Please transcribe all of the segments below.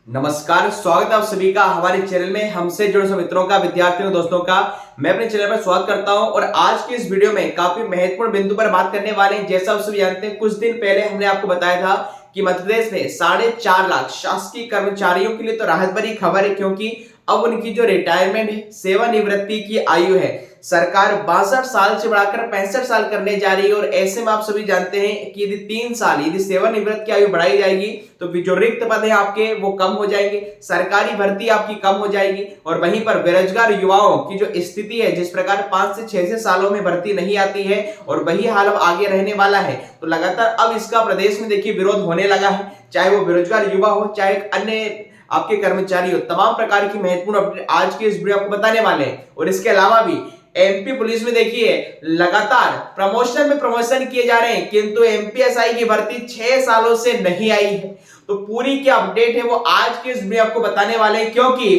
नमस्कार, स्वागत है आप सभी का हमारे चैनल में। हमसे जुड़े सभी मित्रों का, विद्यार्थियों, दोस्तों का मैं अपने चैनल पर स्वागत करता हूं। और आज की इस वीडियो में काफी महत्वपूर्ण बिंदु पर बात करने वाले हैं। जैसा आप सभी जानते हैं, कुछ दिन पहले हमने आपको बताया था कि मध्य प्रदेश में 4.5 लाख शासकीय कर्मचारियों के लिए तो राहत भरी खबर है, क्योंकि अब उनकी जो रिटायरमेंट है, सेवानिवृत्ति की आयु है, सरकार 62 साल से बढ़ाकर 65 साल करने जा रही है। और ऐसे में आप सभी जानते हैं कि यदि 3 साल यदि सेवानिवृत्ति की आयु बढ़ाई जाएगी तो जो रिक्त पद है आपके वो कम हो जाएंगे, सरकारी भर्ती आपकी कम हो जाएगी। और वहीं पर बेरोजगार युवाओं की जो स्थिति है, जिस प्रकार 5 से 6 सालों में भर्ती नहीं आती है और वही हाल अब आगे रहने वाला है, तो लगातार अब इसका प्रदेश में देखिए विरोध होने लगा है। चाहे वो बेरोजगार युवा हो, चाहे अन्य आपके कर्मचारी हो, तमाम प्रकार की महत्वपूर्ण अपडेट आज के इस वीडियो आपको बताने वाले हैं। और इसके अलावा भी एमपी पुलिस में देखिए लगातार प्रमोशन किए जा रहे हैं, किंतु एमपीएसआई की भर्ती 6 सालों से नहीं आई है। तो पूरी क्या अपडेट है वो आज के इस वीडियो आपको बताने वाले हैं, क्योंकि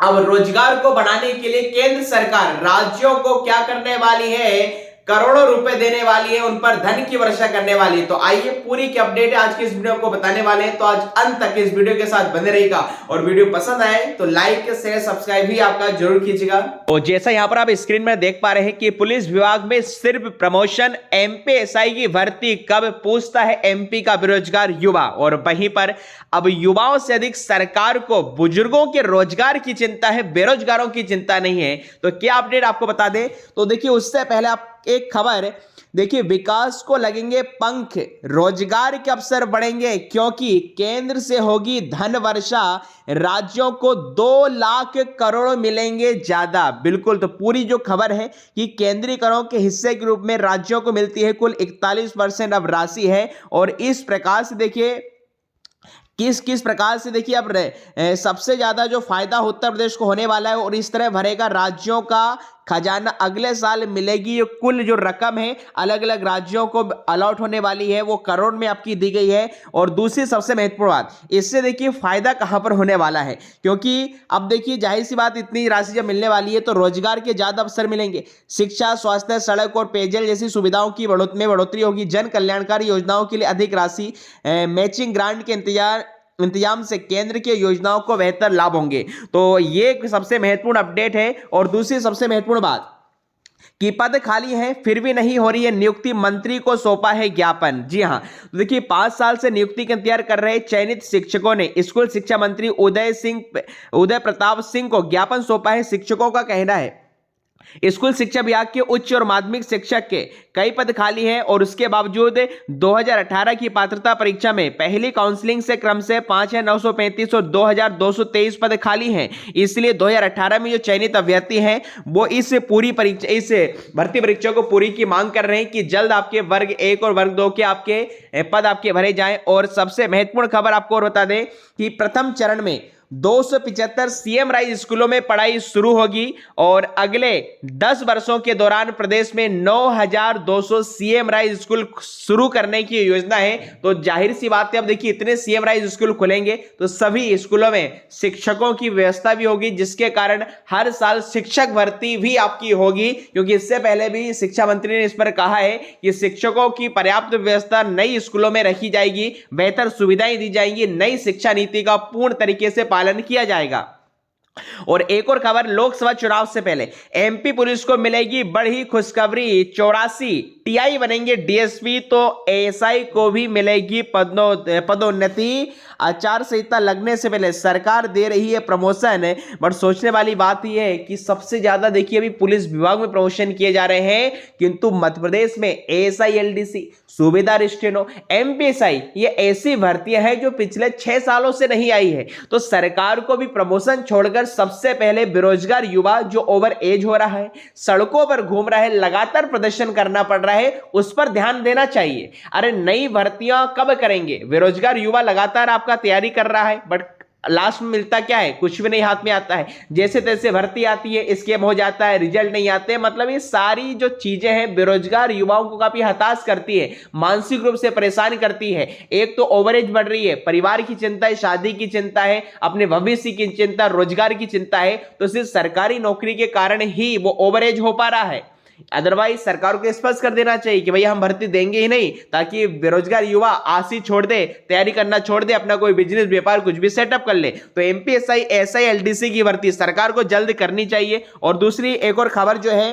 अब रोजगार को बढ़ाने के लिए केंद्र सरकार राज्यों को क्या करने वाली है, करोड़ों रुपए देने वाली है, उन पर धन की वर्षा करने वाली है। तो आइए पूरी की अपडेट आज की इस वीडियो को बताने वाले हैं। तो आज अंत तक इस वीडियो के साथ बने रहेगा और वीडियो पसंद आए तो लाइक शेयर सब्सक्राइब भी आपका जरूर कीजिएगा। और जैसा यहां पर आप स्क्रीन में देख पा रहे हैं कि पुलिस विभाग में सिर्फ प्रमोशन, एमपीएसआई की भर्ती कब पूछता है एमपी का बेरोजगार युवा। और वहीं पर अब युवाओं से अधिक सरकार को बुजुर्गों के रोजगार की चिंता है, बेरोजगारों की चिंता नहीं है। तो क्या अपडेट आपको बता दें, तो देखिए उससे पहले आप एक खबर देखिए, विकास को लगेंगे पंख, रोजगार के अवसर बढ़ेंगे, क्योंकि केंद्र से होगी धन वर्षा, राज्योयों को 2 लाख करोड़ मिलेंगे ज्यादा। बिल्कुल, तो पूरी जो खबर है कि केंद्रीय करों के हिस्से के रूप में राज्यों को मिलती है कुल 41% अब राशि है। और इस प्रकार से देखिए किस किस प्रकार से देखिए अब सबसे ज्यादा जो फायदा उत्तर प्रदेश को होने वाला है और इस तरह भरेगा राज्यों का खजाना। अगले साल मिलेगी ये कुल जो रकम है अलग अलग राज्यों को अलॉट होने वाली है, वो करोड़ में आपकी दी गई है। और दूसरी सबसे महत्वपूर्ण बात, इससे देखिए फायदा कहां पर होने वाला है, क्योंकि अब देखिए जाहिर सी बात, इतनी राशि जब मिलने वाली है तो रोजगार के ज्यादा अवसर मिलेंगे, शिक्षा, स्वास्थ्य, सड़क और पेयजल जैसी सुविधाओं की बढ़ोतरी होगी, जन कल्याणकारी योजनाओं के लिए अधिक राशि, मैचिंग ग्रांट के इंतजाम से केंद्र की योजनाओं को बेहतर लाभ होंगे। तो ये सबसे महत्वपूर्ण अपडेट है। और दूसरी सबसे महत्वपूर्ण बात कि पद खाली है फिर भी नहीं हो रही है नियुक्ति, मंत्री को सौंपा है ज्ञापन। जी हां, तो देखिए 5 साल से नियुक्ति का इंतजार कर रहे चयनित शिक्षकों ने स्कूल शिक्षा मंत्री उदय प्रताप सिंह को ज्ञापन सौंपा है। शिक्षकों का कहना है स्कूल शिक्षा विभाग के उच्च और माध्यमिक शिक्षक के कई पद खाली हैं और उसके बावजूद 2018 की पात्रता परीक्षा में पहली काउंसलिंग से क्रम से 5,935 और 2,223 पद खाली हैं। इसलिए 2018 में जो चयनित अभ्यर्थी हैं वो इस भर्ती परीक्षा को पूरी की मांग कर रहे हैं कि जल्द आपके वर्ग 1 और वर्ग 2 के आपके पद आपके भरे जाएं। और सबसे महत्वपूर्ण खबर आपको और बता दें कि प्रथम चरण में 275 सीएम राइज स्कूलों में पढ़ाई शुरू होगी और अगले 10 वर्षों के दौरान प्रदेश में 9,200 सीएम राइज स्कूल शुरू करने की योजना है। तो जाहिर सी बात है, अब देखिए इतने सीएम राइज स्कूल खुलेंगे तो सभी स्कूलों में शिक्षकों की व्यवस्था भी होगी, जिसके कारण हर साल शिक्षक भर्ती भी आपकी होगी। क्योंकि इससे पहले भी शिक्षा मंत्री ने इस पर कहा है कि शिक्षकों की पर्याप्त व्यवस्था नई स्कूलों में रखी जाएगी, बेहतर सुविधाएं दी जाएंगी, नई शिक्षा नीति का पूर्ण तरीके से पालन किया जाएगा। और एक और खबर, लोकसभा चुनाव से पहले एमपी पुलिस को मिलेगी बड़ी खुशखबरी, 84 टीआई बनेंगे डीएसपी, तो एएसआई को भी मिलेगी पदोन्नति। आचार संहिता लगने से पहले सरकार दे रही है प्रमोशन। बट सोचने वाली बात यह है कि सबसे ज्यादा देखिए अभी पुलिस विभाग में प्रमोशन किए जा रहे हैं, किंतु मध्य प्रदेश में एएसआई, एलडीसी, सूबेदार स्टेनो, एमपीएसआई ये ऐसी भर्तियां हैं जो पिछले 6 सालों से नहीं आई है। तो सरकार को भी प्रमोशन छोड़कर सबसे पहले बेरोजगार युवा जो ओवर एज हो रहा है, सड़कों पर घूम रहा है, लगातार प्रदर्शन करना पड़ रहा है, उस पर ध्यान देना चाहिए। अरे नई भर्तियां कब करेंगे? बेरोजगार युवा लगातार आपका तैयारी कर रहा है, बट लास्ट में मिलता क्या है? कुछ भी नहीं हाथ में आता है। जैसे तैसे भर्ती आती है, स्कैम हो जाता है, रिजल्ट नहीं आते। मतलब ये सारी जो चीजें हैं बेरोजगार युवाओं को काफी हताश करती है, मानसिक रूप से परेशान करती है। एक तो ओवरेज बढ़ रही है, परिवार की चिंता है, शादी की चिंता है, अपने भविष्य की चिंता, रोजगार की चिंता है। तो सिर्फ सरकारी नौकरी के कारण ही वो ओवरेज हो पा रहा है। अदरवाइज सरकार को स्पष्ट कर देना चाहिए कि भैया हम भर्ती देंगे ही नहीं, ताकि बेरोजगार युवा आस ही छोड़ दे, तैयारी करना छोड़ दे, अपना कोई बिजनेस व्यापार कुछ भी सेटअप कर ले। तो एमपीएसआई एसआई एलडीसी की भर्ती सरकार को जल्द करनी चाहिए। और दूसरी एक और खबर जो है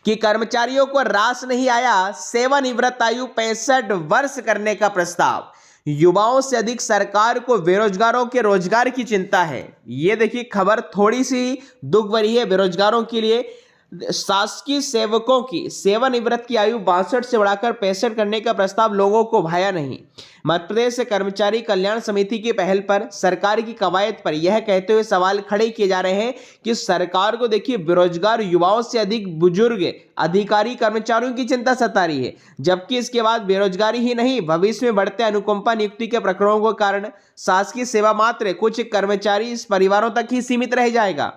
कि कर्मचारियों को रास नहीं आया सेवानिवृत्त आयु 65 वर्ष करने का प्रस्ताव। युवाओं से अधिक सरकार को बेरोजगारों के रोजगार की चिंता है। यह देखिए खबर थोड़ी सी दुख भरी है बेरोजगारों के लिए। शासकीय सेवकों की सेवानिवृत्त की आयु 62 से बढ़ाकर 65 करने का प्रस्ताव लोगों को भाया नहीं। मध्य प्रदेश से कर्मचारी कल्याण समिति की पहल पर सरकार की कवायद पर यह कहते हुए सवाल खड़े किए जा रहे हैं कि सरकार को देखिए बेरोजगार युवाओं से अधिक बुजुर्ग अधिकारी कर्मचारियों की चिंता सता रही है, जबकि इसके बाद बेरोजगारी ही नहीं भविष्य में बढ़ते अनुकंपा नियुक्ति के प्रकरणों के कारण शासकीय सेवा मात्र कुछ कर्मचारी इस परिवारों तक ही सीमित रह जाएगा।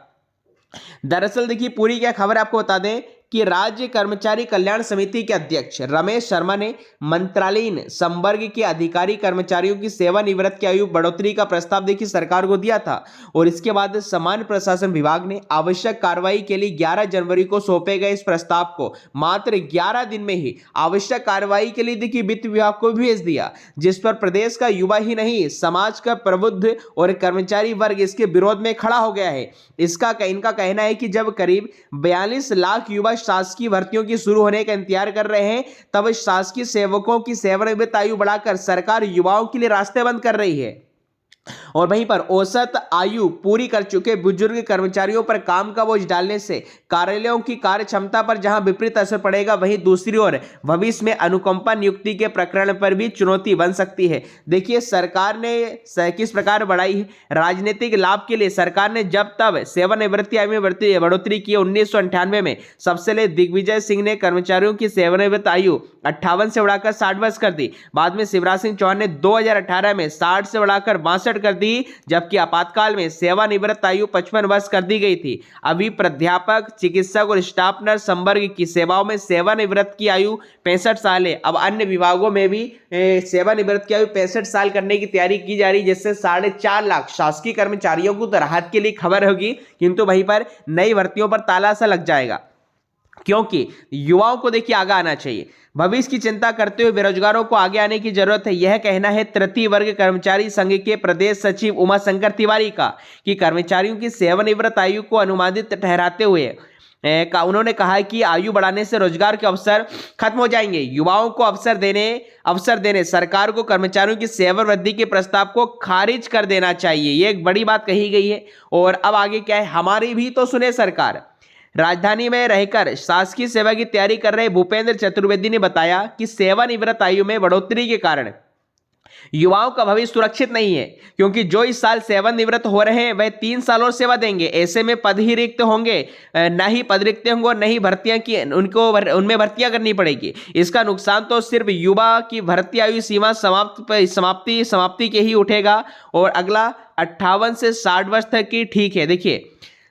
दरअसल देखिए पूरी क्या खबर आपको बता दें कि राज्य कर्मचारी कल्याण समिति के अध्यक्ष रमेश शर्मा ने मंत्रालयीन संवर्ग के अधिकारी कर्मचारियों की सेवानिवृत्त की आयु बढ़ोतरी का प्रस्ताव देखिए सरकार को दिया था। और इसके बाद सामान्य प्रशासन विभाग ने आवश्यक कार्रवाई के लिए 11 जनवरी को सौंपे गए इस प्रस्ताव को मात्र 11 दिन में ही आवश्यक कार्रवाई के लिए देखिए वित्त विभाग को भेज दिया, जिस पर प्रदेश का युवा ही नहीं समाज का प्रबुद्ध और कर्मचारी वर्ग इसके विरोध में खड़ा हो गया है। इनका कहना है कि जब करीब 42 लाख युवा शासकीय भर्तियों की शुरू होने का इंतजार कर रहे हैं, तब शासकीय सेवकों की सेवानिवृत्त आयु बढ़ाकर सरकार युवाओं के लिए रास्ते बंद कर रही है। और वहीं पर औसत आयु पूरी कर चुके बुजुर्ग कर्मचारियों पर काम का बोझ डालने से कार्यालयों की कार्य क्षमता पर जहां विपरीत असर पड़ेगा, वहीं दूसरी ओर भविष्य में अनुकंपा नियुक्ति के प्रकरण पर भी चुनौती बन सकती है। देखिए सरकार ने किस प्रकार बढ़ाई है। राजनीतिक लाभ के लिए सरकार ने जब तब सेवानिवृत्ति आयु में बढ़ोतरी की। 1998 में सबसे पहले दिग्विजय सिंह ने कर्मचारियों की सेवानिवृत्त आयु 58 से बढ़ाकर 60 वर्ष कर दी। बाद में शिवराज सिंह चौहान ने 2018 में 60 से बढ़ाकर 62 कर दी, जबकि आपातकाल में सेवानिवृत्त आयु 55 वर्ष कर दी गई थी। अभी प्राध्यापक, चिकित्सक और स्टाफ नर्स संवर्ग की सेवाओं में सेवानिवृत्त की आयु 65 साल है। अब अन्य विभागों में भी सेवानिवृत्त की आयु 65 साल करने की तैयारी की जा रही है, जिससे 4.5 लाख शासकीय कर्मचारियों को तो राहत के लिए खबर होगी, किंतु वहीं पर नई भर्तियों पर ताला सा लग जाएगा, क्योंकि युवाओं को देखिए आगे आना चाहिए। भविष्य की चिंता करते हुए बेरोजगारों को आगे आने की जरूरत है, यह कहना है तृतीय वर्ग कर्मचारी संघ के प्रदेश सचिव उमा शंकर तिवारी का, कि कर्मचारियों की सेवानिवृत्त आयु को अनुमानित ठहराते हुए उन्होंने कहा कि आयु बढ़ाने से रोजगार के अवसर खत्म हो जाएंगे। युवाओं को अवसर देने सरकार को कर्मचारियों की सेवा वृद्धि के प्रस्ताव को खारिज कर देना चाहिए, ये एक बड़ी बात कही गई है। और अब आगे क्या है, हमारी भी तो सुने सरकार। राजधानी में रहकर शासकीय सेवा की तैयारी कर रहे भूपेंद्र चतुर्वेदी ने बताया कि सेवानिवृत्त आयु में बढ़ोतरी के कारण युवाओं का भविष्य सुरक्षित नहीं है, क्योंकि जो इस साल सेवानिवृत्त हो रहे हैं वह 3 साल और सेवा देंगे। ऐसे में पद ही रिक्त होंगे, न ही पद रिक्त होंगे और न ही भर्तियां की उनमें भर्तियां करनी पड़ेगी। इसका नुकसान तो सिर्फ युवा की भर्ती आयु सीमा समाप्ति के ही उठेगा। और अगला 58 से 60 वर्ष तक की ठीक है। देखिए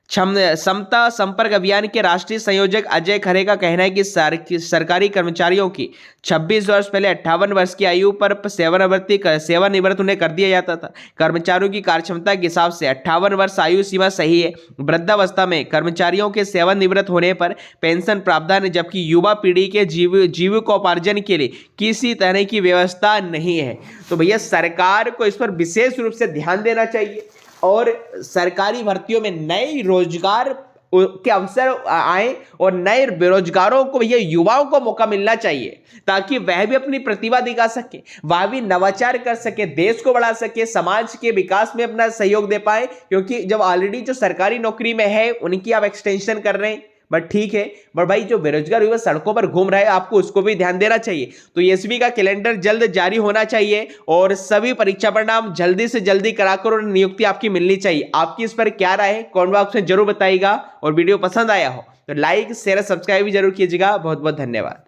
समता संपर्क अभियान के राष्ट्रीय संयोजक अजय खरे का कहना है कि सरकारी कर्मचारियों की 26 वर्ष पहले 58 वर्ष की आयु पर सेवानिवृत्त उन्हें कर दिया जाता था। कर्मचारियों की कार्यक्षमता के हिसाब से 58 वर्ष आयु सीमा सही है। वृद्धावस्था में कर्मचारियों के सेवानिवृत्त होने पर पेंशन प्रावधान है, जबकि युवा पीढ़ी के जीविकोपार्जन के लिए किसी तरह की व्यवस्था नहीं है। तो भैया सरकार को इस पर विशेष रूप से ध्यान देना चाहिए और सरकारी भर्तियों में नए रोजगार के अवसर आए और नए बेरोजगारों को, भैया युवाओं को मौका मिलना चाहिए, ताकि वह भी अपनी प्रतिभा दिखा सके, वह भी नवाचार कर सके, देश को बढ़ा सके, समाज के विकास में अपना सहयोग दे पाए। क्योंकि जब ऑलरेडी जो सरकारी नौकरी में है उनकी आप एक्सटेंशन कर रहे हैं, बट ठीक है, बट भाई जो बेरोजगार युवा सड़कों पर घूम रहा है आपको उसको भी ध्यान देना चाहिए। तो एसबी का कैलेंडर जल्द जारी होना चाहिए और सभी परीक्षा परिणाम जल्दी से जल्दी कराकर और नियुक्ति आपकी मिलनी चाहिए। आपकी इस पर क्या राय है कमेंट बॉक्स में जरूर बताइएगा। और वीडियो पसंद आया हो तो लाइक शेयर सब्सक्राइब भी जरूर कीजिएगा। बहुत बहुत धन्यवाद।